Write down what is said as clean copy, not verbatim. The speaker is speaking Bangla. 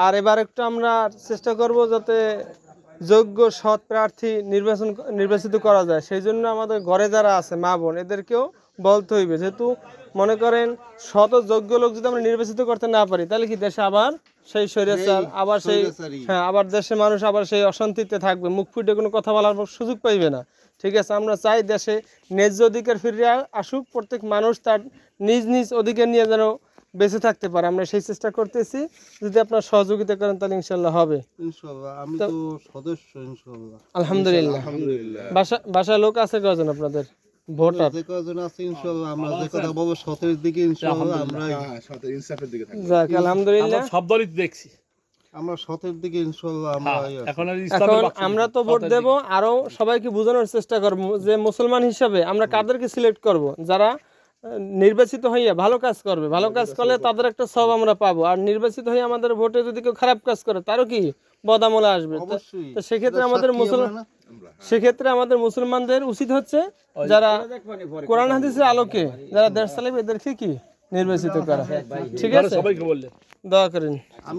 আর এবার একটু আমরা চেষ্টা করব যাতে যোগ্য সৎ প্রার্থী নির্বাচিত করা যায়। সেই জন্য আমাদের ঘরে যারা আছে মা বোন এদেরকেও বলতে হইবে, যেহেতু মনে করেন শত যোগ্য লোক যদি আমরা নির্বাচিত করতে না পারি তাহলে কি দেশে আবার সেই স্বৈরাচার, আবার সেই আবার দেশের মানুষ আবার সেই অশান্তিতে থাকবে, মুখ ফুটে কোনো কথা বলার সুযোগ পাইবে না। ঠিক আছে, আমরা চাই দেশে ন্যায্য অধিকার ফিরে আসুক, প্রত্যেক মানুষ তার নিজ নিজ অধিকার নিয়ে যেন বেঁচে থাকতে পারে। আমরা সেই চেষ্টা করতেছি, যদি আপনারা সহযোগিতা করেন তাহলে ইনশাল্লাহ হবে। ইনশাআল্লাহ আমি তো সদস্য ইনশাআল্লাহ। আলহামদুলিল্লাহ। বাসায় লোক আছে কয়জন আপনাদের ভোটার? যে কজন আছে ইনশাআল্লাহ আমরা যে কথা বলবো সতের দিকে ইনশাআল্লাহ আমরা সতের ইনসাফের দিকে থাকবো। যাক আলহামদুলিল্লাহ, সব দলই দেখছি আমরা সতের দিকে ইনশাআল্লাহ আমরা এখন আর এখন আমরা তো ভোট দেব, আরো সবাইকে বোঝানোর চেষ্টা করব যে মুসলমান হিসাবে আমরা কাদেরকে সিলেক্ট করব, যারা নির্বাচিত হইয়া ভালো কাজ করবে। ভালো কাজ করলে তাদের একটা সব আমরা পাবো, আর নির্বাচিত হয়ে আমাদের ভোটে যদি কেউ খারাপ কাজ করে তারও কি বদামলে আসবে। তো সেক্ষেত্রে আমাদের মুসলমানদের উচিত হচ্ছে যারা কোরআন হাদিসের আলোকে যারা দেশ চালাবে এদেরকে কি নির্বাচিত করা। ঠিক আছে, সবাইকে বললে দোয়া করেন।